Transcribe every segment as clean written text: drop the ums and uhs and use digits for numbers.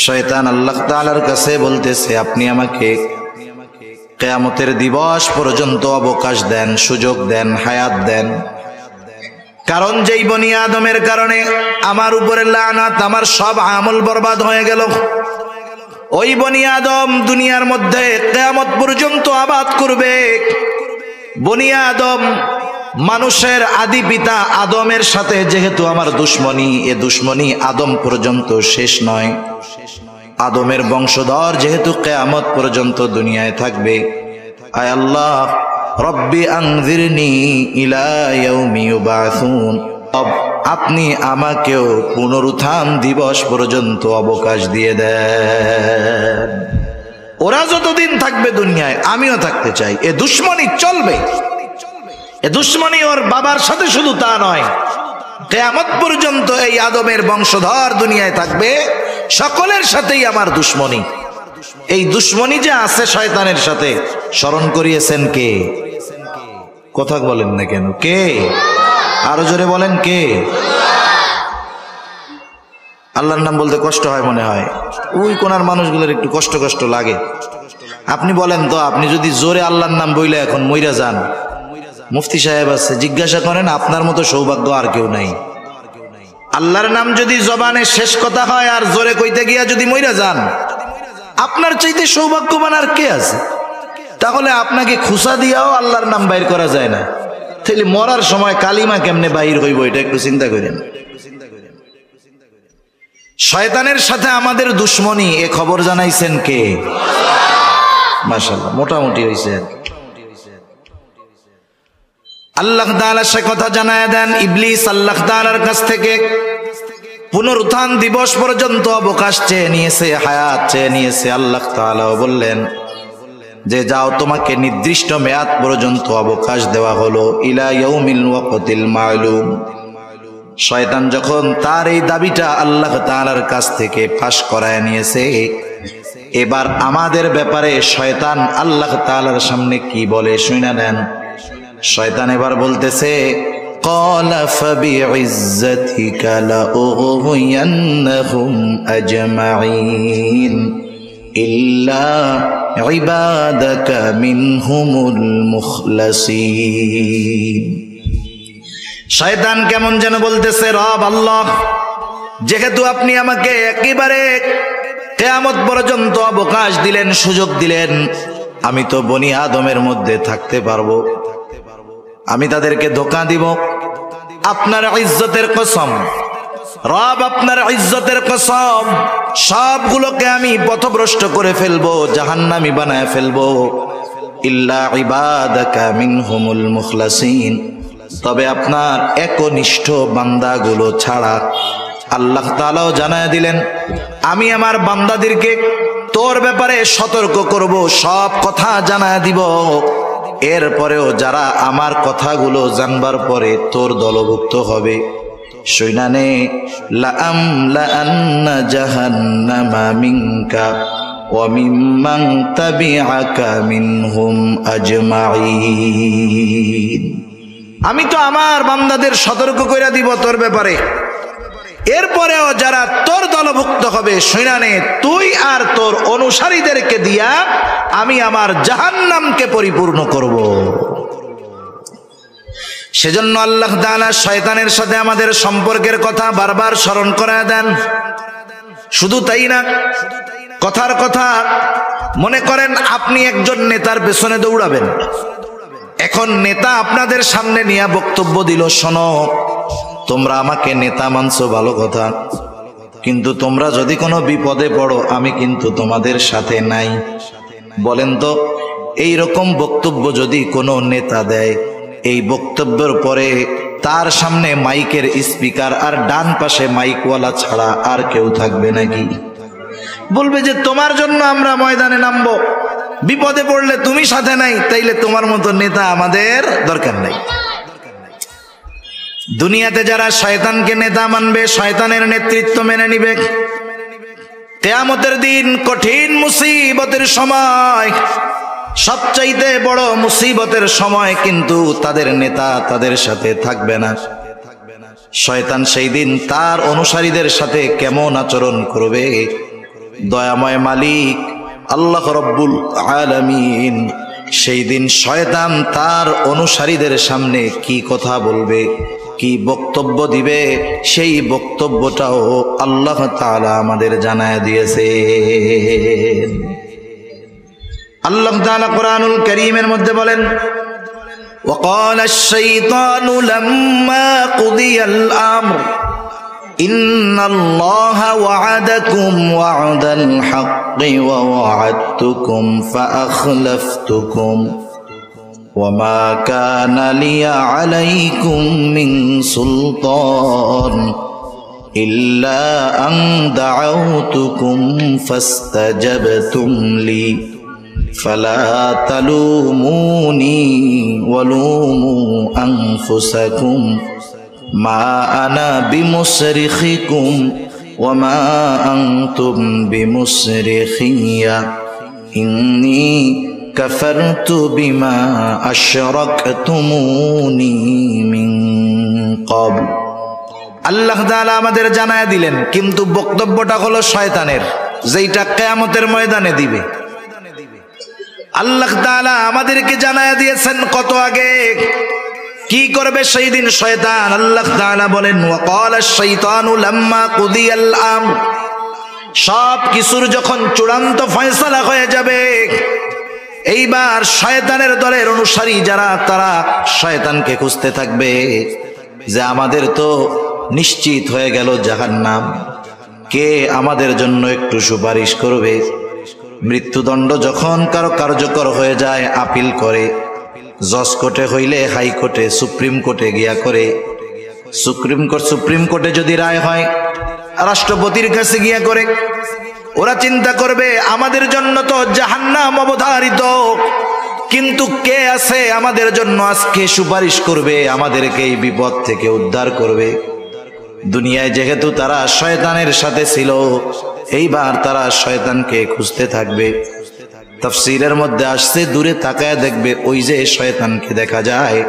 শয়তান আল্লাহ তাআলার কাছে বলতেছে, আপনি আমাকে কিয়ামতের দিবস পর্যন্ত অবকাশ দেন, সুযোগ দেন, হায়াত দেন। কারণ যেই বনি আদমের কারণে আমার উপরে লানাত, আমার সব আমল বরবাদ হয়ে গেল। ওই বনি আদম দুনিয়ার মধ্যে কিয়ামত পর্যন্ত আবাদ করবে। বনি আদম মানুষের আদি পিতা আদমের সাথে যেহেতু আমার দুশ্মনী, এ দুশ্মনী আদম পর্যন্ত শেষ নয়। আদমের বংশধর যেহেতু কিয়ামত পর্যন্ত দুনিয়ায় থাকবে। আয় আল্লাহ রব্বি আনজিরনি ইলা ইয়াউমি ইউবাসুন, আপনি আমাকেও পুনরুত্থান দিবস পর্যন্ত অবকাশ দিয়ে দেন। ওরা যতদিন থাকবে দুনিয়ায় আমিও থাকতে চাই। এ দুশ্মনী চলবে। এ দুশ্মনী ওর বাবার সাথে শুধু তা নয়, কিয়ামত পর্যন্ত এই আদমের বংশধর দুনিয়ায় থাকবে, সকলের সাথেই আমার দুশ্মনী। এই দুশ্মনী যে আছে শয়তানের সাথে, স্মরণ করিয়েছেন কে? কথা বলেন না কেন? কে? আরো জোরে বলেন কে? আল্লাহর নাম বলতে কষ্ট হয় মনে হয়, ওই কোনার মানুষগুলোর একটু কষ্ট কষ্ট লাগে। আপনি বলেন তো, আপনি যদি জোরে আল্লাহর নাম বইলে এখন মইরা যান, মুফতি সাহেব আছে, জিজ্ঞাসা করেন আপনার মতো সৌভাগ্য আর কেউ নাই। আল্লাহর নাম যদি জবানে শেষ কথা হয় আর জোরে কইতে গিয়া যদি মইরা যান, আপনার চাইতে সৌভাগ্যবান আর কে আছে? তাহলে আপনাকে খুসা দিয়াও আল্লাহর নাম বাইর করা যায় না, তাহলে মরার সময় কালিমা কেমনে বাইর হইব, এটা একটু চিন্তা করেন। শয়তানের সাথে আমাদের দুশ্মনী, এ খবর জানাইছেন কে? মাশাআল্লাহ, মোটামুটি হইছে। আল্লাহ তাআলা সে কথা জানায় দেন। ইবলিস আল্লাহ তাআলার কাছ থেকে পুনরুত্থান দিবস পর্যন্ত অবকাশ চেয়ে নিয়েছে, হায়াত চেয়ে নিয়েছে। আল্লাহ তাআলাও বললেন যে যাও, তোমাকে নির্দিষ্ট মেয়াদ পর্যন্ত অবকাশ দেওয়া হলো, ইলা ইয়াউমিল ওয়াক্তিল মা'লুম। শয়তান যখন তার এই দাবিটা আল্লাহ তাআলার কাছ থেকে ফাঁস করায় নিয়েছে, এবার আমাদের ব্যাপারে শয়তান আল্লাহ তাআলার সামনে কি বলে শুনে নেন। শয়তান এবার বলতেছে, ক্বালা ফাবিইজ্জাতিকা লাউগওয়িয়ান্নাহুম আজমাঈন ইল্লা ইবাদাকা মিনহুমুল মুখলাসিন। শয়তান কেমন যেন বলতেছে, রব আল্লাহ, যেহেতু আপনি আমাকে একেবারে কিয়ামত পর্যন্ত অবকাশ দিলেন, সুযোগ দিলেন, আমি তো বনি আদমের মধ্যে থাকতে পারবো, আমি তাদেরকে ধোঁকা দিব। আপনার ইজ্জতের কসম রব, আপনার ইজ্জতের কসম, সবগুলোকে আমি পথভ্রষ্ট করে ফেলবো, জাহান্নামী বানায় ফেলবো। ইল্লা ইবাদাকা মিনহুমুল মুখলাসিন, তবে আপনার একনিষ্ঠ বান্দাগুলো ছাড়া। আল্লাহ তাআলাও জানায় দিলেন, আমি আমার বান্দাদেরকে তোর ব্যাপারে সতর্ক করব, সব কথা জানায় দিব। এরপরেও যারা আমার কথাগুলো জানবার পরে তোর দলভুক্ত হবে, শুনানে লাআমলাআন্না জাহান্নামা মিনকা ওয়া মিম্মান তাবিআকা মিনহুম আজমাঈন। আমি তো আমার বান্দাদের সতর্ক কইরা দিব তোর ব্যাপারে, এরপরেও যারা তোর দলভুক্ত হবে, শুনানে তুই আর তোর অনুসারীদেরকে দিয়া আমি আমার জাহান্নামকে পরিপূর্ণ করব। সেজন্য আল্লাহ তাআলা শয়তানের সাথে আমাদের সম্পর্কের কথা বারবার স্মরণ করায় দেন। শুধু তাই না, কথার কথা মনে করেন আপনি একজন নেতার পেছনে দৌড়াবেন। এখন নেতা আপনাদের সামনে নিয়ে বক্তব্য দিল, শোনো, তোমরা আমাকে নেতা মানছো ভালো কথা, কিন্তু তোমরা যদি কোনো বিপদে পড়ো আমি কিন্তু তোমাদের সাথে নাই। বলেন তো, এই রকম বক্তব্য যদি কোনো নেতা দেয়, এই বক্তব্যের পরে তার সামনে মাইকের স্পিকার আর ডান পাশে মাইকওয়ালা ছাড়া আর কেউ থাকবে নাকি? বলবে যে তোমার জন্য আমরা ময়দানে নামবো, বিপদে পড়লে তুমি সাথে নাই, তাইলে তোমার মতো নেতা আমাদের দরকার নাই। দুনিয়াতে যারা শয়তানকে নেতা মানবে, শয়তানের নেতৃত্ব মেনে নিবে, কিয়ামতের দিন কঠিন মুসিবতের সময়, সবচাইতে বড় মুসিবতের সময় কিন্তু তাদের নেতা তাদের সাথে থাকবে না। শয়তান সেই দিন তার অনুসারীদের সাথে কেমন আচরণ করবে দয়াময় মালিক আল্লাহ রব্বুল আলামিন সেই দিন শয়তান তার অনুসারীদের সামনে কি কথা বলবে, কি বক্তব্য দিবে, সেই বক্তব্যটাও আল্লাহ তাআলা আমাদের জানায় দিয়েছে। আল্লাহ তাআলা কোরআনুল কারীমের মধ্যে বলেন, وقال الشيطان لما قضي الأمر إن الله وعدكم وعد الحق ووعدتكم فأخلفتكم وما كان لي عليكم من سلطان إلا أن دعوتكم فاستجبتم لي فلا تلوموني ولوموا أنفسكم ما أنا بمصرخكم وما أنتم بمصرخي إني كفرت بما أشركتموني من قبل। আল্লাহ তাআলা আমাদের জানায় দিলেন, কিন্তু বক্তব্যটা হলো শয়তানের, যেটা কিয়ামতের ময়দানে দিবে। আল্লাহ তাআলা আমাদেরকে জানায় দিয়েছেন কত আগে কি করবে সেই দিন শয়তান। আল্লাহ তাআলা বলেন, ওয়াকালা আশ-শাইতানু লাম্মা কুদিয়াল আমর, সব কিছুর যখন চূড়ান্ত ফয়সালা হয়ে যাবে, এইবার শয়তানের দলের অনুসারী যারা, তারা শয়তানকে খুঁজতে থাকবে যে আমাদের তো নিশ্চিত হয়ে গেল জাহান্নাম, কে আমাদের জন্য একটু সুপারিশ করবে। মৃত্যুদণ্ড যখন কারো কার্যকর হয়ে যায়, আপিল করে, জজ কোর্টে হইলে হাইকোর্টে, সুপ্রিম কোর্টে গিয়া করে, সুপ্রিম কোর্টে যদি রায় হয় রাষ্ট্রপতির কাছে গিয়া করে। ওরা চিন্তা করবে আমাদের জন্য তো জাহান্নাম অবধারিত, কিন্তু কে আছে আমাদের জন্য আজকে সুপারিশ করবে, আমাদেরকে এই বিপদ থেকে উদ্ধার করবে। দুনিয়ায় যেহেতু তারা শয়তানের সাথে ছিল, এইবার তারা শয়তানকে খুঁজতে থাকবে। তাফসীরের মধ্যে আসছে, দূরে তাকায় দেখবে ওই যে শয়তানকে দেখা যায়,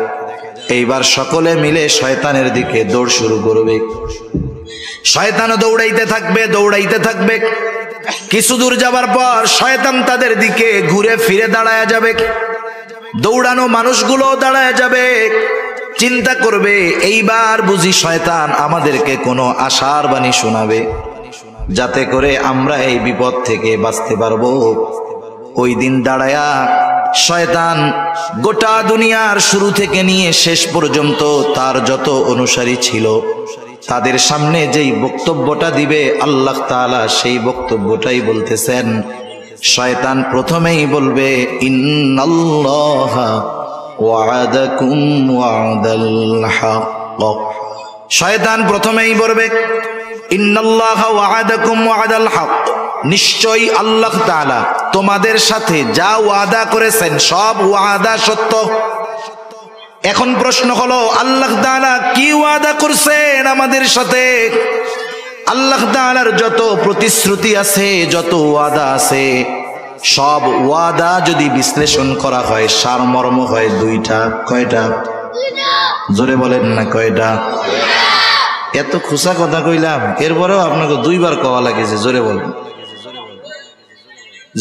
এইবার সকলে মিলে শয়তানের দিকে দৌড় শুরু করবে। শয়তানও দৌড়াইতে থাকবে, দৌড়াইতে থাকবে। কিছু দূর যাবার পর শয়তান তাদের দিকে ঘুরে ফিরে দাঁড়ায় যাবে, দৌড়ানো মানুষগুলো দাঁড়ায় যাবে। চিন্তা করবে এইবার বুঝি শয়তান আমাদেরকে কোনো আশার বাণী শোনাবে, যাতে করে আমরা এই বিপদ থেকে বাঁচতে পারবো। ওই দিন দাঁড়ায়া শয়তান গোটা দুনিয়ার শুরু থেকে নিয়ে শেষ পর্যন্ত তার যত অনুসারী ছিল, তাদের সামনে যেই বক্তব্যটা দিবে আল্লাহ তাআলা সেই বক্তব্যটাই বলতেছেন। শয়তান প্রথমেই বলবে, ইন্নাল্লাহা ওয়া'আদাকুম ওয়া'দাল হক। শয়তান প্রথমেই বলবে, ইন্নাল্লাহা ওয়া'আদাকুম ওয়া'দাল হক, নিশ্চয়ই আল্লাহ তাআলা তোমাদের সাথে যা ওয়াদা করেছেন সব ওয়াদা সত্য। এখন প্রশ্ন হলো, আল্লাহ তাআলা কি ওয়াদা করছেন আমাদের সাথে? আল্লাহ তাআলার যত প্রতিশ্রুতি আছে, যত ওয়াদা আছে, সব ওয়াদা যদি বিশ্লেষণ করা হয় সারমর্ম হয় দুইটা। কয়টা? জোরে বলেন না, কয়টা? এত খুশা কথা কইলাম, এরপরেও আপনাকে দুইবার কওয়া লাগেছে, জোরে বলেন,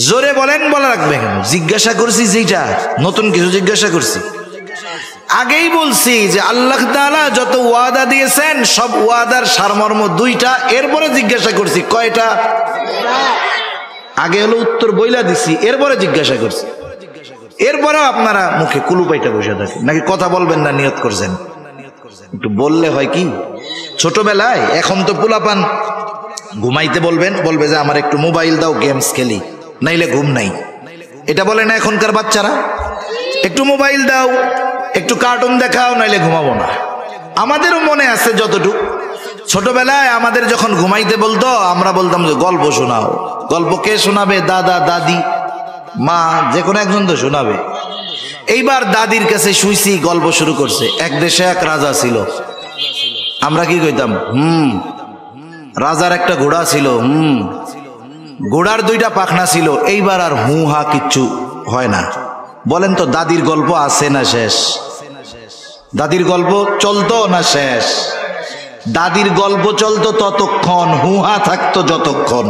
জোরে বলেন, বলা রাখবে কেন? জিজ্ঞাসা করছি, যেটা নতুন কিছু জিজ্ঞাসা করছি। আগেই বলছি যে আল্লাহ তাআলা যত ওয়াদা দিয়েছেন সব ওয়াদার সারমর্ম দুইটা, এরপরে জিজ্ঞাসা করছি কয়টা। আগে হলো উত্তর বইলা দিছি, এরপরে জিজ্ঞাসা করছি। এরপরেও আপনারা মুখে কুলুপাইটা বসে থাকেন, নাকি কথা বলবেন না নিয়ত করছেন? একটু বললে হয় কি, ছোটবেলায়, এখন তো পোলাপান ঘুমাইতে বলবেন, বলবে যে আমার একটু মোবাইল দাও, গেমস খেলি, নাইলে ঘুম নাই। এটা বলে না এখনকার বাচ্চারা, একটু মোবাইল দাও, একটু কার্টুন দেখাও, নাইলে ঘুমাবো না। আমাদেরও মনে আছে যতটুকু, ছোটবেলায় আমাদের যখন ঘুমাইতে বলতো আমরা বলতাম যে গল্প শোনাও। গল্প কে শোনাবে? দাদা, দাদি, মা, যে কোনো একজন তো শোনাবে। এইবার দাদির কাছে শুইছি, গল্প শুরু করছে। এক দেশে এক রাজা ছিল। আমরা কি কইতাম? রাজার একটা ঘোড়া ছিল, ঘোড়ার দুইটা পাখনা ছিল। এইবার আর হু হা কিচ্ছু হয় না। বলেন তো দাদির গল্প আছে না শেষ? দাদির গল্প চলতো না শেষ? দাদির গল্প চলতো ততক্ষণ, হুহা থাকতো যতক্ষণ।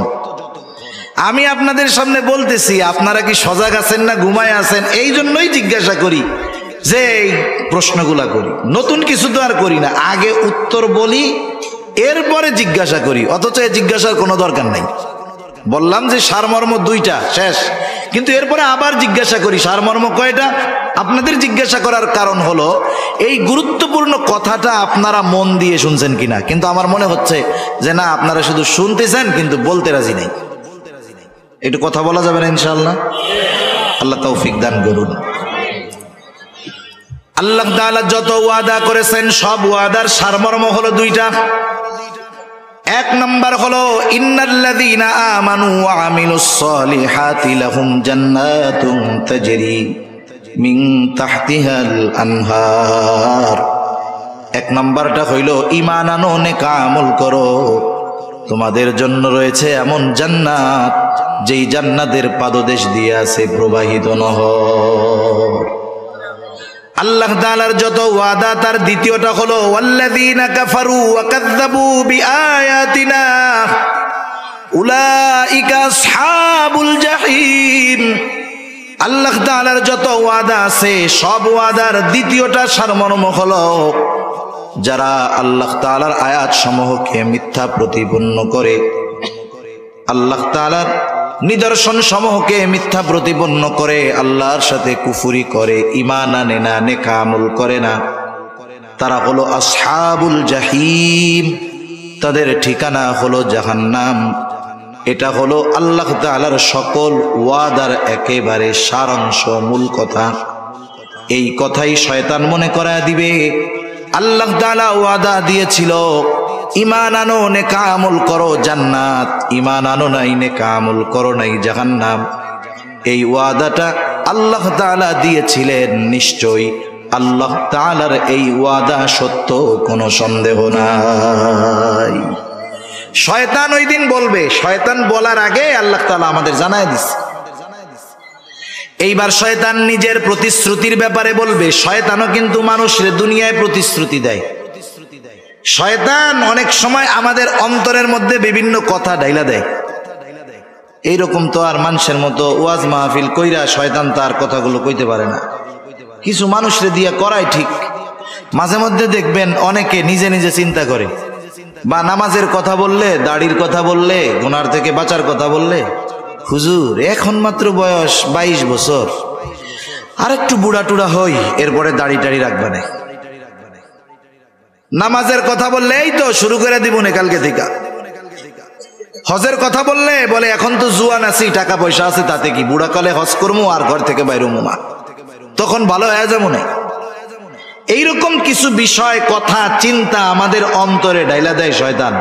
আমি আপনাদের সামনে বলতেছি, আপনারা কি সজাগ আছেন না ঘুমায় আছেন? এই জন্যই জিজ্ঞাসা করি, যে এই প্রশ্নগুলা করি। নতুন কিছু তো আর করি না, আগে উত্তর বলি এরপরে জিজ্ঞাসা করি, অথচ জিজ্ঞাসার কোনো দরকার নাই। বললাম যে সারমর্ম দুইটা শেষ, কিন্তু এরপরে আবার জিজ্ঞাসা করি সারমর্ম কয়টা। আপনাদের জিজ্ঞাসা করার কারণ হলো এই গুরুত্বপূর্ণ কথাটা আপনারা মন দিয়ে শুনছেন কিনা। কিন্তু আমার মনে হচ্ছে যে না, আপনারা শুধু শুনতেছেন কিন্তু বলতে রাজি নেই। একটু কথা বলা যাবে না ইনশাআল্লাহ? আল্লাহ তৌফিক দান করুন। আল্লাহ তাআলা যত ওয়াদা করেছেন সব ওয়াদার সারমর্ম হলো দুইটা। এক নাম্বার হলো ইন্নাল্লাযীনা আমানু ওয়া আমিলুস সলিহাতি লাহুম জান্নাতুন তাজরি মিন তাহতিহাল আনহার। এক নাম্বারটা হইল ঈমান আনো, নেক আমল করো, তোমাদের জন্য রয়েছে এমন জান্নাত যেই জান্নাতের পাদদেশ দিয়ে আছে প্রবাহিত নহর। আল্লাহ তাআলার যত ওয়াদা তার দ্বিতীয়টা হলো ওয়াল্লাযীনা কাফারু ওয়া কাযযাবু বিআয়াতিনা উলাইকা আসহাবুল জাহিম। আল্লাহ তাআলার যত ওয়াদা আছে সব ওয়াদার দ্বিতীয়টা সারমর্ম হলো যারা আল্লাহ তাআলার আয়াত সমূহকে মিথ্যা প্রতিপন্ন করে, আল্লাহ তাআলার নিদর্শন সমূহকে মিথ্যা প্রতিপন্ন করে, আল্লাহর সাথে কুফরি করে, ঈমান আনে না, নেক আমল করে না, তারা হলো আসহাবুল জাহিম। তাদের ঠিকানা হলো জাহান্নাম। এটা হলো আল্লাহ তাআলার সকল ওয়াদার একেবারে সারাংশ, মূল কথা। এই কথাই শয়তান মনে করায় দিবে আল্লাহ তাআলা ওয়াদা দিয়েছিল ঈমান আনো, নেক আমল করো জান্নাত, ঈমান আনো নাই, নেক আমল করো নাই জাহান্নাম। এই ওয়াদাটা আল্লাহ তাআলা দিয়েছিলেন, নিশ্চয়ই আল্লাহ তাআলার এই ওয়াদা সত্য, কোনো সন্দেহ নাই। শয়তান ওই দিন বলবে, শয়তান বলার আগে আল্লাহ তাআলা আমাদের জানায় দিচ্ছে। এইবার শয়তান নিজের প্রতিশ্রুতির ব্যাপারে বলবে। শয়তানও কিন্তু মানুষের দুনিয়ায় প্রতিশ্রুতি দেয়। শয়তান অনেক সময় আমাদের অন্তরের মধ্যে বিভিন্ন কথা ডাইলা দেয়। এইরকম তো আর মানুষের মতো ওয়াজ মাহফিল কইরা শয়তান তার কথাগুলো কইতে পারে না। কিছু মানুষরে দিয়া করাই ঠিক। মাঝে মধ্যে দেখবেন অনেকে নিজে নিজে চিন্তা করে, বা নামাজের কথা বললে, দাড়ির কথা বললে, গুনার থেকে বাঁচার কথা বললে, হুজুর এখন মাত্র বয়স 22 বছর, আর একটু বুড়া টুড়া হই, এরপরে দাড়ি টাড়ি রাখবে না। নামাজের কথা বললে এই তো শুরু করে দিব না কালকে থেকে। হজের কথা বললে বলে এখন তো জুয়ান আছি, টাকা পয়সা আছে, তাতে কি, বুড়া কালে হজ করবো আর ঘর থেকে বাইরে না, তখন ভালো হয়ে যাবো না। এইরকম কিছু বিষয়, কথা, চিন্তা আমাদের অন্তরে ডাইলা দেয় শয়তান।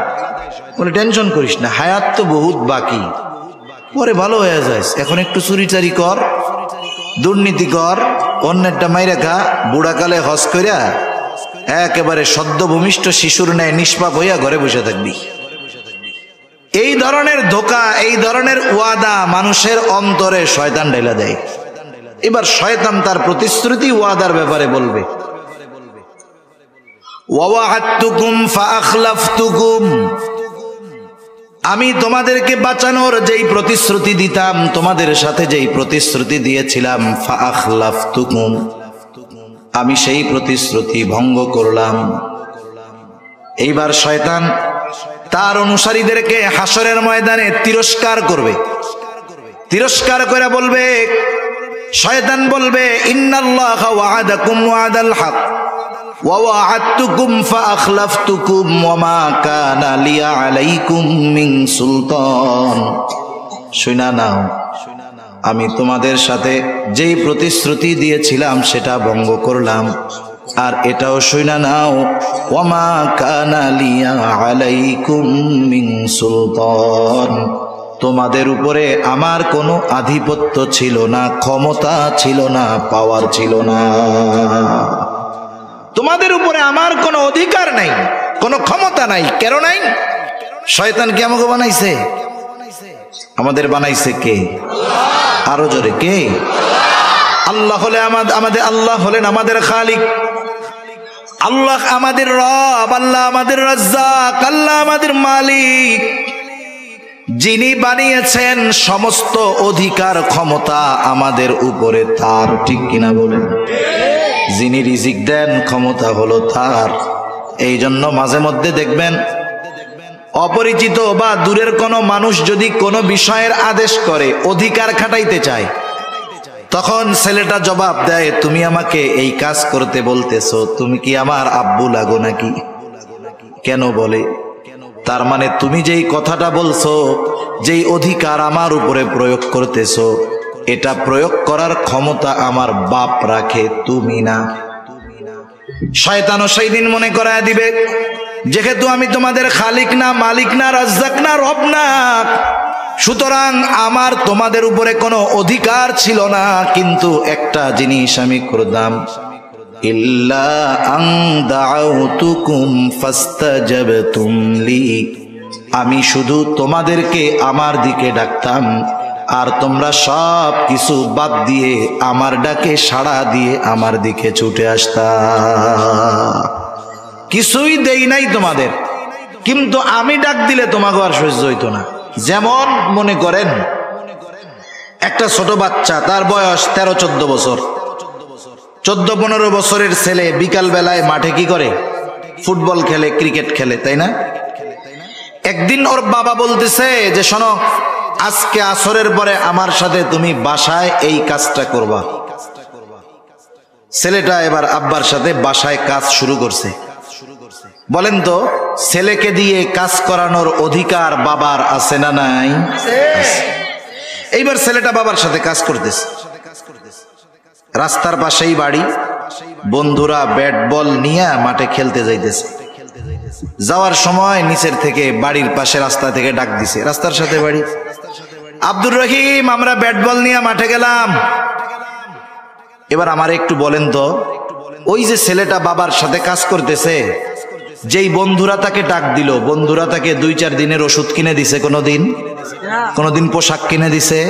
বলে টেনশন করিস না, হায়াত তো বহুত বাকি, পরে ভালো হয়ে যায়, এখন একটু চুরি চারি কর, দুর্নীতি কর, অন্যেরটা মাইরা খা, বুড়াকালে হজ কইরা একেবারে সদ্য ভূমিষ্ঠ শিশুর ন্যায় নিষ্পাপ হইয়া ঘরে বসে থাকবি। এই ধরনের ধোঁকা, এই ধরনের ওয়াদা মানুষের অন্তরে শয়তান ঢেলা দেয়। এবার শয়তান তার প্রতিশ্রুতি ওয়াদার ব্যাপারে বলবে, ওয়াওয়া'আদতুকুম ফাআখলাফতুকুম, আমি তোমাদেরকে বাঁচানোর যেই প্রতিশ্রুতি দিতাম, তোমাদের সাথে যেই প্রতিশ্রুতি দিয়েছিলাম, ফাআখলাফতুকুম, আমি সেই প্রতিশ্রুতি ভঙ্গ করলাম। এইবার শয়তান তার অনুসারীদেরকে হাসরের ময়দানে তিরস্কার করবে। তিরস্কার করে বলবে, শয়তান বলবে, ইন্নাল্লাহা ওয়া'আদাকুম ওয়া'দাল হক ওয়া ওয়া'আদতুকুম ফাআখলাফতুকুম ওয়া মা কানা লিয়া আলাইকুম মিন সুলতান। শুনা নাও, আমি তোমাদের সাথে যেই প্রতিশ্রুতি দিয়েছিলাম সেটা ভঙ্গ করলাম। আর এটাও শুনা নাও, ওয়া মা কানা লিয়া আলাইকুম মিন সুলতান, তোমাদের উপরে আমার কোনো আধিপত্য ছিল না, ক্ষমতা ছিল না, পাওয়ার ছিল না। তোমাদের উপরে আমার কোনো অধিকার নাই, কোনো ক্ষমতা নাই। কেন নাই? শয়তান কি আমাকে বানাইছে? আমাদের বানাইছে কে? আরো জোরে কে? আল্লাহ হলে আমাদের আল্লাহ হলেন আমাদের খালিক, আল্লাহ আমাদের রব, আল্লাহ আমাদের রাজ্জাক, আল্লাহ আমাদের মালিক। যিনি বানিয়েছেন সমস্ত অধিকার ক্ষমতা আমাদের উপরে তার, ঠিক কিনা বলেন? যিনি রিজিক দেন ক্ষমতা হলো তার। এই জন্য মাঝে মধ্যে দেখবেন অপরিচিত বা দূরের কোনো মানুষ যদি কোনো বিষয়ের আদেশ করে, অধিকার খাটাইতে চায়, তখন ছেলেটা জবাব দেয়, তুমি আমাকে এই কাজ করতে বলতেছো, তুমি কি আমার আব্বু লাগো নাকি? কেন বলে? তার মানে তুমি যেই কথাটা বলছো, যেই অধিকার আমার উপরে প্রয়োগ করতেছো, এটা প্রয়োগ করার ক্ষমতা আমার বাপ রাখে, তুমি না। শয়তানও সেই দিন মনে করায় দিবে, যেহেতু আমি তোমাদের খালিক না, মালিক না, রাজ্জাক না, রব না, সুতরাং আমার তোমাদের উপরে কোনো অধিকার ছিল না, কিন্তু একটা জিনিস আমি করতাম, ইল্লা আন দাউতুকুম ফাস্তাজাবতুম লি, আমি শুধু তোমাদেরকে আমার দিকে ডাকতাম, আর তোমরা সব কিছু বাদ দিয়ে আমার ডাকে সাড়া দিয়ে আমার দিকে ছুটে আসতা। কিছুই দেই নাই তোমাদের, কিন্তু আমি ডাক দিলে তোমাকে আর সহ্য হইতো না। যেমন মনে করেন একটা ছোট বাচ্চা, তার বয়স 13-14 বছর, 14-15 বছরের ছেলে বিকাল বেলায় মাঠে কি করে? ফুটবল খেলে, ক্রিকেট খেলে, তাই না? একদিন ওর বাবা বলতেছে যে শোনো, আজকে আসরের পরে আমার সাথে তুমি বাসায় এই কাজটা করবা। ছেলেটা এবার আব্বার সাথে বাসায় কাজ শুরু করছে। বলেন তো, ছেলেকে দিয়ে কাজ করানোর অধিকার বাবার আছে না নাই? এইবার ছেলেটা বাবার সাথে কাজ করতেছে। রাস্তার পাশেই বাড়ি, বন্ধুরা ব্যাট বল নিয়ে মাঠে খেলতে যাইতেছে। যাওয়ার সময় নিচের থেকে বাড়ির পাশে রাস্তা থেকে ডাক দিছে, রাস্তার সাথে বাড়ি, আব্দুর রহিম, আমরা ব্যাট বল নিয়ে মাঠে গেলাম। এবার আমার একটু বলেন তো, ওই যে ছেলেটা বাবার সাথে কাজ করতেছে, যেই বন্ধুরা তাকে ডাক দিল, বন্ধুরা তাকে 2-4 দিনের ওষুধ কিনে দিছে? কোনোদিন পোশাক কিনে দিছে?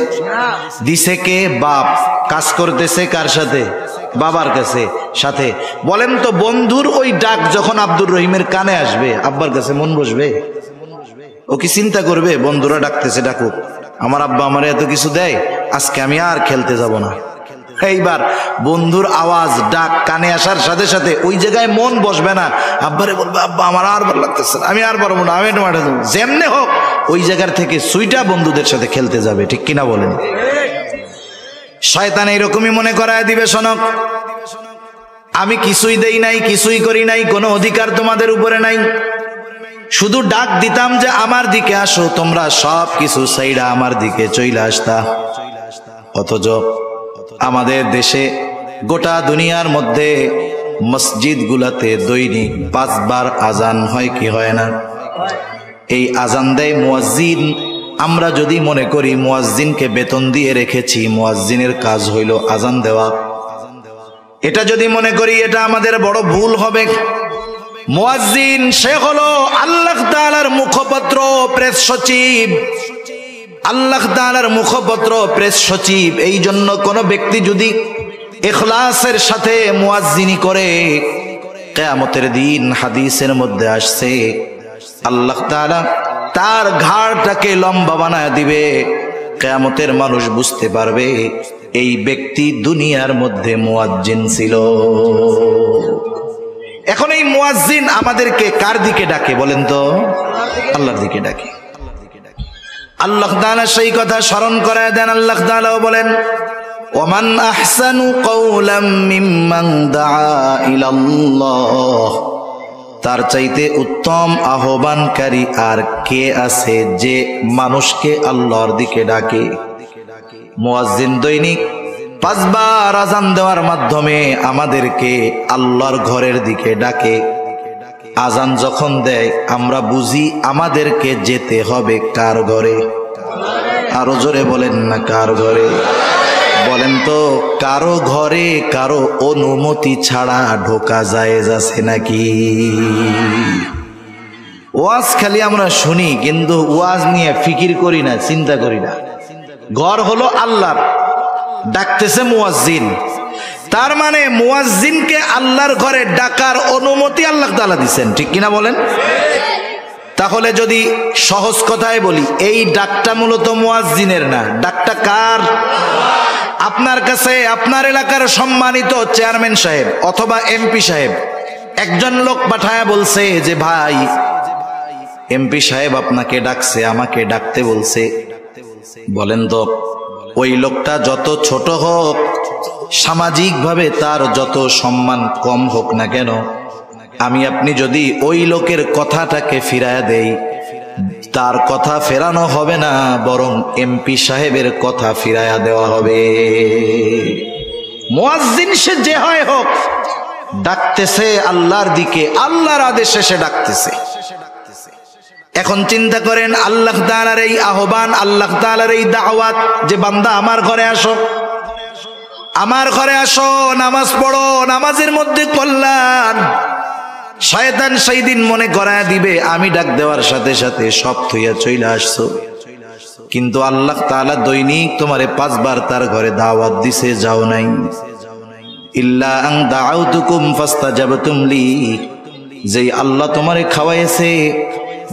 দিছে কে? বাপ। কাজ করতেছে কার সাথে? বাবার কাছে সাথে। বলেন তো, বন্ধুর ওই ডাক যখন আব্দুর রহিমের কানে আসবে, আব্বার কাছে মন বসবে? ও কি চিন্তা করবে বন্ধুরা ডাকতেছে, ডাকুক, আমার আব্বা আমার এত কিছু দেয়, আজকে আমি আর খেলতে যাব না? এইবার বন্ধুর আওয়াজ, ডাক কানে আসার সাথে সাথে ওই জায়গায় মন বসবে না, আব্বারে বলবে, আব্বা আমার আর ভালো লাগতেছে না, আমি আর পারবো না, আমি একটু মাঠে যাবো। যেমনে হোক ওই জায়গার থেকে সুইটা বন্ধুদের সাথে খেলতে যাবে, ঠিক কিনা বলেন? শয়তান এইরকমই মনে করায় দিবে, শোনো, আমি কিছুই দেই নাই, কিছুই করি নাই, কোনো অধিকার তোমাদের উপরে নাই, শুধু ডাক দিতাম যে আমার দিকে আসো, তোমরা সব কিছু সাইডা আমার দিকে চলে আসতা। অথচ আমাদের দেশে, গোটা দুনিয়ার মধ্যে মসজিদ গুলাতে দৈনিক 5 বার আজান হয় কি হয় না? এই আজান দেয় মুয়াজ্জিন। আমরা যদি মনে করি মুয়াজ্জিনকে বেতন দিয়ে রেখেছি, মুয়াজ্জিনের কাজ হইল আজান দেওয়া, এটা যদি মনে করি, এটা আমাদের বড় ভুল হবে। মুয়াজ্জিন সে হলো আল্লাহ তাআলার মুখপত্র, প্রেস সচিব, আল্লাহ তাআলার মুখপত্র, প্রেস সচিব। এই জন্য কোন ব্যক্তি যদি ইখলাসের সাথে মুয়াজ্জিনি করে, কিয়ামতের দিন হাদিসের মধ্যে আসছে, আল্লাহ তাআলা তার ঘাড়টাকে লম্বা বানায় দিবে। কিয়ামতের মানুষ বুঝতে পারবে এই ব্যক্তি দুনিয়ার মধ্যে মুয়াজ্জিন ছিল। এখন এই মুয়াজ্জিন আমাদেরকে কার দিকে ডাকে বলেন তো? আল্লাহর দিকে ডাকে। আল্লাহ তাআলা সেই কথা স্মরণ করায় দেন। আল্লাহ তাআলা বলেন, ওমান আহসানু কওলাম মিম্মান দাআ ইলাল্লাহ, তার চাইতে উত্তম আহ্বানকারী আর কে আছে যে মানুষকে আল্লাহর দিকে ডাকে? মুয়াজ্জিন দৈনিক 5 বার আজান দেওয়ার মাধ্যমে আমাদেরকে আল্লাহর ঘরের দিকে ডাকে। আজান যখন দেয় আমরা বুঝি আমাদেরকে যেতে হবে কার ঘরে? আরো জোরে বলেন না, কার ঘরে? বলেন তো, কারো ঘরে কারো অনুমতি ছাড়া ঢোকা জায়েজ আছে নাকি? ওয়াজ খালি আমরা শুনি, কিন্তু ওয়াজ নিয়ে ফিকির করি না, চিন্তা করি না। ঘর হলো আল্লাহর, ডাকতেছে মুয়াজ্জিন, তার মানে মুয়াজ্জিনকে আল্লাহর ঘরে ডাকার অনুমতি আল্লাহ তাআলা দিবেন, ঠিক কিনা বলেন? তাহলে যদি সহজ কথায় বলি, এই ডাকটা মূলত মুয়াজ্জিনের না, ডাকটা কার? আপনার কাছে আপনার এলাকার সম্মানিত চেয়ারম্যান সাহেব অথবা এমপি সাহেব একজন লোক পাঠায় বলছে যে ভাই এমপি সাহেব আপনাকে ডাকছে, আমাকে ডাকতে বলছে। বলেন তো ওই লোকটা যত ছোট হোক, সামাজিকভাবে তার যত সম্মান কম হোক না কেন, আমি আপনি যদি ওই লোকের কথাটাকে ফিরায় দেই, তার কথা ফেরানো হবে না, বরং এমপি সাহেবের কথা ফিরায়া দেওয়া হবে। মুয়াজ্জিন সে যে হয় হোক, ডাকতেছে আল্লাহর দিকে, আল্লাহর আদেশে সে ডাকতেছে। এখন চিন্তা করেন আল্লাহ তাআলার এই আহ্বান, আল্লাহ তাআলার এই দাওয়াত যে বান্দা আমার ঘরে আসো, আমার ঘরে আসো, নামাজ পড়ো, নামাজের মধ্যে কল্যাণ। শয়তান সেই দিন মনে করায় দিবে আমি ডাক দেওয়ার সাথে সাথে সব থইয়া চইলা আসছো, কিন্তু আল্লাহ তাআলা দৈনিক তোমারে 5 বার তার ঘরে দাওয়াত দিছে, যাও নাই। ইল্লা আন দাউতুকুম ফাস্তাজাবতুম লি, যেই আল্লাহ তোমারে খাওয়াইছে,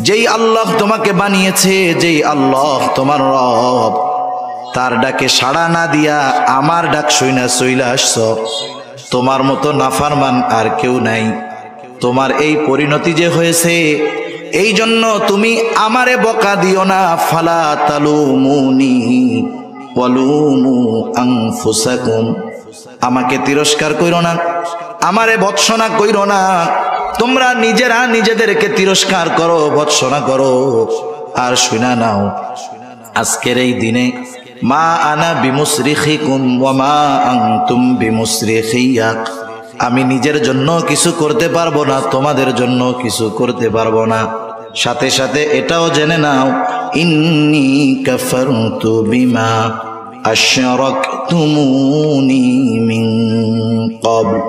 যেই আল্লাহ তোমাকে বানিয়েছে, যেই আল্লাহ তোমার রব, তার ডাকে সাড়া না দিয়া আমার ডাক শুইনা চইলা আসছো। তোমার মতো নাফরমান আর কেউ নাই। তোমার এই পরিণতি যে হয়েছে, এই জন্য তুমি আমারে বকা দিও না। ফালা তালুমুনি ওয়ালুমু আনফুসাকুম, আমাকে তিরস্কার কইরো না, আমারে ভৎসনা কইরো না। তোমরা নিজেরা নিজেদেরকে তিরস্কার করো, ভৎসনা করো। আর শুনা নাও, আজকের এই দিনে মা আনা বিমুসরিখিকুম ওয়া মা আনতুম বিমুসরিখিয়া, আমি নিজের জন্য কিছু করতে পারবো না, তোমাদের জন্য কিছু করতে পারবো না। সাথে সাথে এটাও জেনে নাও, ইন্নী কাফারতু বিমা আশরাকতুমুনি মিন ক্বাবল।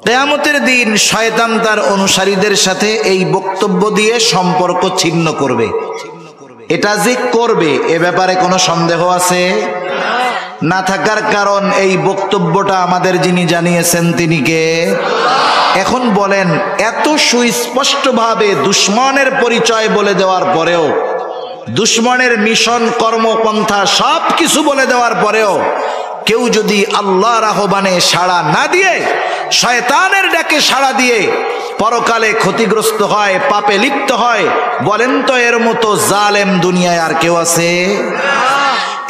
কিয়ামতের দিন শয়তান তার অনুসারীদের সাথে এই বক্তব্য দিয়ে সম্পর্ক ছিন্ন করবে। এটা যে করবে এ ব্যাপারে কোনো সন্দেহ আছে? না থাকার কারণ এই বক্তব্যটা আমাদের যিনি জানিয়েছেন তিনি কে? এখন বলেন, এত সুস্পষ্টভাবে দুশ্মনের পরিচয় বলে দেওয়ার পরেও, দুশ্মনের মিশন কর্মপন্থা সব কিছু বলে দেওয়ার পরেও কেউ যদি আল্লাহর আহ্বানে সাড়া না দিয়ে, শয়তানের ডাকে সাড়া দিয়ে পরকালে ক্ষতিগ্রস্ত হয়, পাপে লিপ্ত হয়, বলেন তো এর মতো জালেম দুনিয়ায় আর কেউ আছে?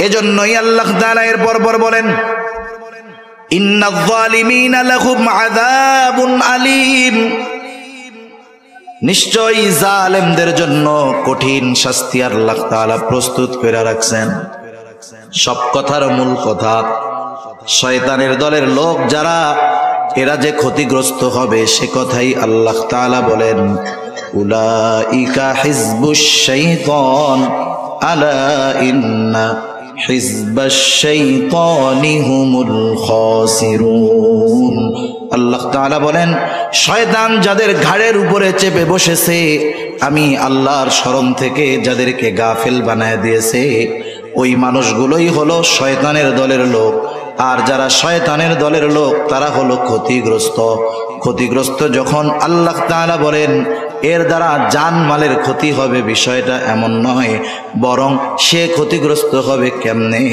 এজন্যই আল্লাহ তাআলা এর পরপর বলেন, ইন্নায যালিমিনা লাহুম আযাবুন আলীম, নিশ্চয়ই জালেমদের জন্য কঠিন শাস্তি আল্লাহ তাআলা প্রস্তুত করে রাখছেন। সব কথার মূল কথা, শয়তানের দলের লোক যারা, এরা যে ক্ষতিগ্রস্ত হবে সে কথাই আল্লাহ তাআলা বলেন, উলাইকা হিজবুশ শাইতান আলা ইন্না হিজবাশ শাইতানি হুমুল খাসিরুন। আল্লাহ তাআলা বলেন, শয়তান যাদের ঘাড়ের উপরে চেপে বসেছে, আমি আল্লাহর স্মরণ থেকে যাদেরকে গাফেল বানায় দিয়েছে, ওই মানুষগুলোই হলো শয়তানের দলের লোক। আর যারা শয়তানের দলের লোক তারা হলো ক্ষতিগ্রস্ত। ক্ষতিগ্রস্ত যখন আল্লাহ তাআলা বলেন এর দ্বারা জানমালের ক্ষতি হবে, বিষয়টা এমন নয়, বরং সে ক্ষতিগ্রস্ত হবে কেমনে?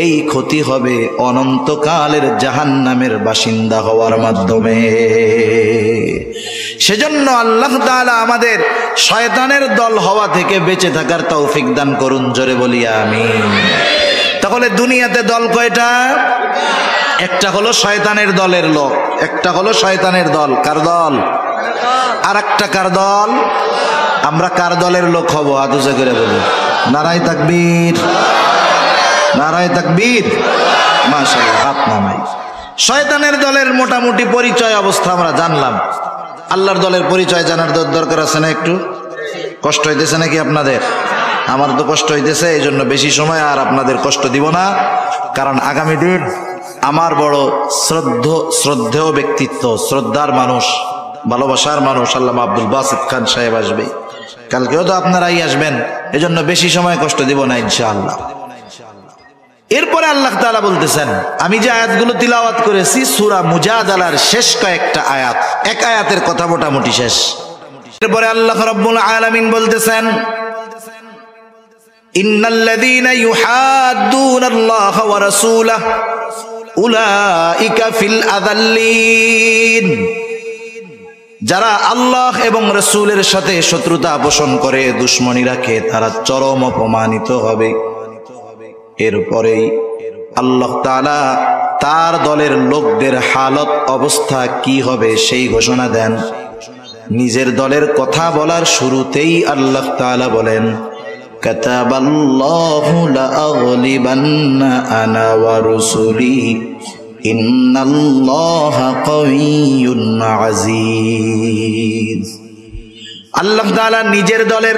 এই ক্ষতি হবে অনন্তকালের জাহান্নামের বাসিন্দা হওয়ার মাধ্যমে। সেজন্য আল্লাহ তাআলা আমাদের শয়তানের দল হওয়া থেকে বেঁচে থাকার তৌফিক দান করুন, জোরে বলি আমিন। তাহলে দুনিয়াতে দল কয়টা? একটা হলো শয়তানের দলের লোক, একটা হলো শয়তানের দল। কার দল? আর একটা কার দল? আমরা কার দলের লোক হব? আদুজে করে বলি নারায়ে তাকবীর, নারায়ে তাকবীর, মাশাআল্লাহ, হাত নামাই। শয়তানের দলের মোটামুটি পরিচয় অবস্থা আমরা জানলাম। আল্লাহর দলের পরিচয় জানার দরকার আছে না? একটু কষ্ট হইতেছে নাকি আপনাদের? আমার তো কষ্ট হইতেছে, এই জন্য বেশি সময় আর আপনাদের কষ্ট দিব না। কারণ আগামী দিন আমার বড় শ্রদ্ধেয় ব্যক্তিত্ব, শ্রদ্ধার মানুষ, ভালোবাসার মানুষ আল্লামা আব্দুল বাসিত খান সাহেব আসবে। কালকেও তো আপনারাই আসবেন, এজন্য বেশি সময় কষ্ট দিব না ইনশাআল্লাহ। এরপরে আল্লাহ তাআলা বলতেছেন, আমি যে আয়াতগুলো তিলাওয়াত করেছি সূরা মুজাদালার শেষ কয়েকটা আয়াত, এক আয়াতের কথা মোটামুটি শেষ। এরপরে আল্লাহ রাব্বুল আলামিন বলতেছেন, ইন্নাল্লাযীনা ইউহাদ্দুনাল্লাহা ওয়া রাসূলাহু উলাইকা ফিল আযাল্লিন। যারা আল্লাহ এবং রাসূলের সাথে শত্রুতা পোষণ করে, দুশমনী রাখে, তারা চরম অপমানিত হবে। এরপরেই আল্লাহ তাআলা তার দলের লোকদের হালত অবস্থা কি হবে সেই ঘোষণা দেন। নিজের দলের কথা বলার শুরুতেই আল্লাহ তাআলা বলেন, কাতাবাল্লাহু লাআগলিবান্না আনা ওয়া রুসুলি ইন্নাল্লাহা কাওয়িয়্যুন আযীজ। আল্লাহ তাআলা নিজের দলের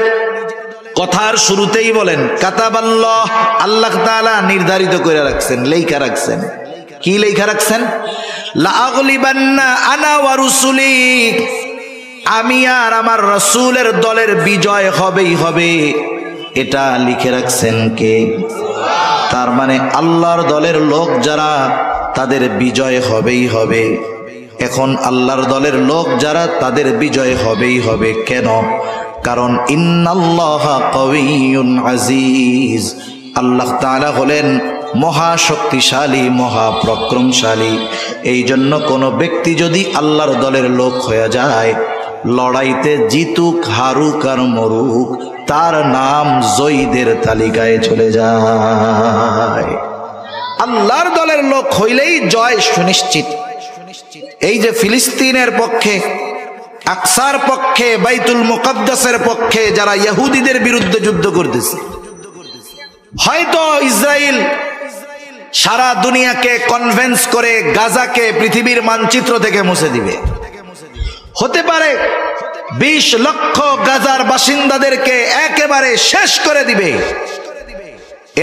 কথার শুরুতেই বলেন কাতাবাল্লাহ, আল্লাহ তাআলা নির্ধারিত করে রাখছেন, লেখা রাখছেন। কি লেখা রাখছেন? লাআগলিবান্না আনা ওয়া রুসুলি, আমি আর আমার রাসূলের দলের বিজয় হবেই হবে, এটা লিখে রাখছেন কে? তার মানে আল্লাহর দলের লোক যারা, তাদের বিজয় হবেই হবে। এখন আল্লাহর দলের লোক যারা, তাদের বিজয় হবেই হবে। কেন? কারণ ইন্নাল্লাহা কাওয়িয়্যুন আযীজ, আল্লাহ তাআলা হলেন মহাশক্তিশালী, মহাপরাক্রমশালী। এই জন্য কোনো ব্যক্তি যদি আল্লাহর দলের লোক হয়ে যায়, লড়াইতে জিতুক, হারুক আর মরুক, তার নাম জয়ীদের তালিকায় চলে যায়। আল্লাহর দলের লোক হইলেই জয় সুনিশ্চিত। এই যে ফিলিস্তিনের পক্ষে, আকসার পক্ষে, বাইতুল মুকাদ্দাসের পক্ষে যারা ইহুদিদের বিরুদ্ধে যুদ্ধ করতেছে, হয়তো ইসরায়েল সারা দুনিয়াকে কনভিন্স করে গাজাকে পৃথিবীর মানচিত্র থেকে মুছে দিবে। হতে পারে 20 লক্ষ গাজার বাসিন্দাদেরকে একেবারে শেষ করে দিবে।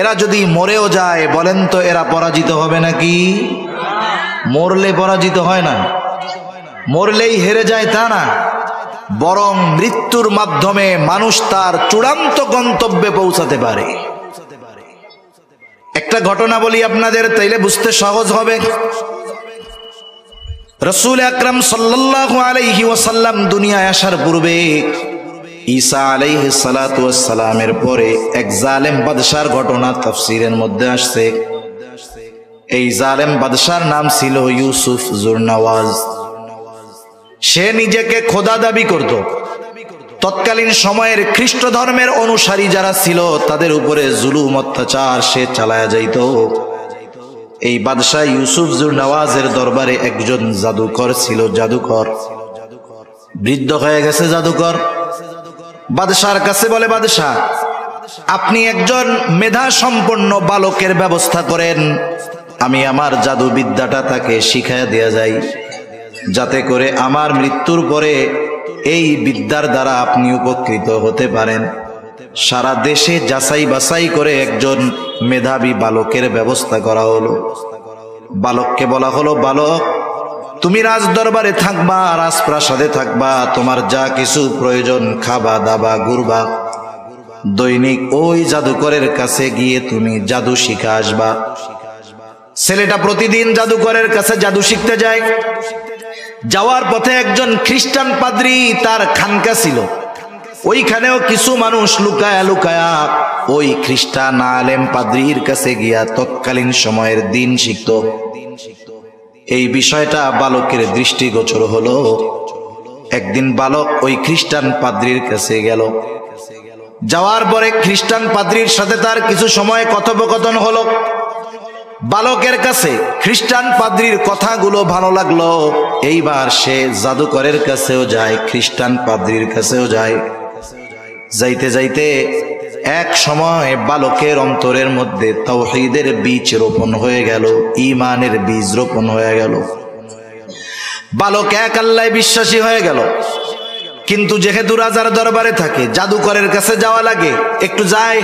এরা যদি মরেও যায়, বলেন তো এরা পরাজিত হবে নাকি? মরলে পরাজিত হয় না, মরলেই হেরে যায় তা না, বরং মৃত্যুর মাধ্যমে মানুষ তার চূড়ান্ত গন্তব্যে পৌঁছাতে পারে। একটা ঘটনা বলি আপনাদের, তাইলে বুঝতে সহজ হবে। রাসূল আকরাম সাল্লাল্লাহু আলাইহি ওয়াসাল্লাম দুনিয়ায় আসার পূর্বে ঈসা আলাইহিস সালাতু ওয়াস সালামের পরে এক জালেম বাদশার ঘটনা তাফসীরের মধ্যে আসছে। এই জালেম বাদশার নাম ছিল ইউসুফ জুরনাওয়াজ। সে নিজেকে খোদা দাবি করত। তৎকালীন সময়ের খ্রিস্ট ধর্মের অনুসারী যারা ছিল, তাদের উপরে জুলুম অত্যাচার সে চালায়া যাইত। এই বাদশাহ ইউসুফ জুরনাওয়াজের দরবারে একজন জাদুকর ছিল, জাদুকর বৃদ্ধ হয়ে গেছে। জাদুকর বাদশার কাছে বলে, বাদশাহ, আপনি একজন মেধা সম্পন্ন বালকের ব্যবস্থা করেন, আমি আমার জাদু বিদ্যাটা তাকে শিখাইয়া দেয়া যায়, যাতে করে আমার মৃত্যুর পরে এই বিদ্যার দ্বারা আপনি উপকৃত হতে পারেন। সারা দেশে যাচাই বাছাই করে একজন মেধাবী বালকের ব্যবস্থা করা হলো। বালককে বলা হলো, বালক, তুমি রাজ দরবারে থাকবা, রাজপ্রাসাদে থাকবা, তোমার যা কিছু প্রয়োজন, খাবা দাবা ঘুরবা, দৈনিক ওই জাদুকরের কাছে গিয়ে তুমি জাদু শিখে আসবা। ছেলেটা প্রতিদিন জাদুকরের কাছে জাদু শিখতে যায়। যাওয়ার পথে একজন খ্রিস্টান পাদ্রী, তার খানকা ছিল, ওইখানেও কিছু মানুষ লুকায়া লুকায়া ওই খ্রিস্টান আলেম পাদ্রীর কাছে গিয়া তৎকালীন সময়ের দিন শিখত। এই বিষয়টা বালকের দৃষ্টিগোচর হলো। একদিন বালক ওই খ্রিস্টান পাদ্রীর কাছে গেল। যাওয়ার পরে খ্রিস্টান পাদ্রীর সাথে তার কিছু সময় কথোপকথন হলো। বালকের কাছে খ্রিস্টান পাদ্রীর কথাগুলো ভালো লাগলো। এইবার সে জাদুকরের কাছেও যায়, খ্রিস্টান পাদ্রীর কাছেও যায়। যাইতে যাইতে এক সময় বালকের অন্তরের মধ্যে তাওহীদের বীজ রোপণ হয়ে গেল, ঈমানের বীজ রোপণ হয়ে গেল। বালক এক আল্লাহয় বিশ্বাসী হয়ে গেল। কিন্তু যেহেতু রাজার দরবারে থাকে, জাদুকরের কাছে যাওয়া লাগে, একটু যায়।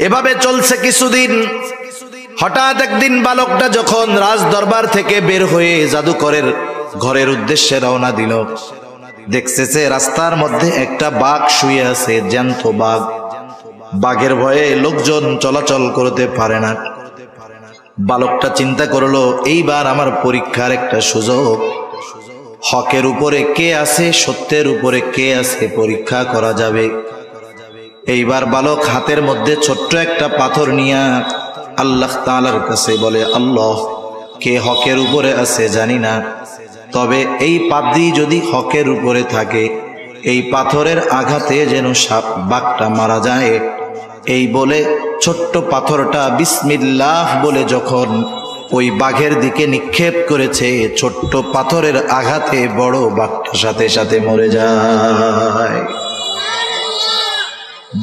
এভাবে চলছে কিছুদিন। হঠাৎ একদিন বালকটা যখন রাজ দরবার থেকে বের হয়ে জাদুকরের ঘরের উদ্দেশ্যে রওনা দিল, দেখতেছে রাস্তার মধ্যে একটা বাঘ শুয়ে আছে, জ্যান্ত বাঘ। বাঘের ভয়ে লোকজন চলাচল করতে পারে না। বালকটা চিন্তা করলো, এইবার আমার পরীক্ষার একটা সুযোগ। হকের উপরে কে আছে, সত্যের উপরে কে আছে পরীক্ষা করা যাবে। এইবার বালক হাতের মধ্যে ছোট্ট একটা পাথর নিয়া আল্লাহ তাআলার কাছে বলে, আল্লাহ, কে হকের উপরে আছে জানি না, তবে এই পাদ্রী যদি হকের উপরে থাকে এই পাথরের আঘাতে যেন বাঘটা মারা যায়। এই বলে ছোট্ট পাথরটা বিসমিল্লাহ বলে যখন ওই বাঘের দিকে নিক্ষেপ করেছে, ছোট্ট পাথরের আঘাতে বড় বাঘটার সাথে সাথে মরে যায়।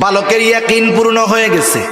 বালকের ইয়াকিন পূর্ণ হয়ে গেছে।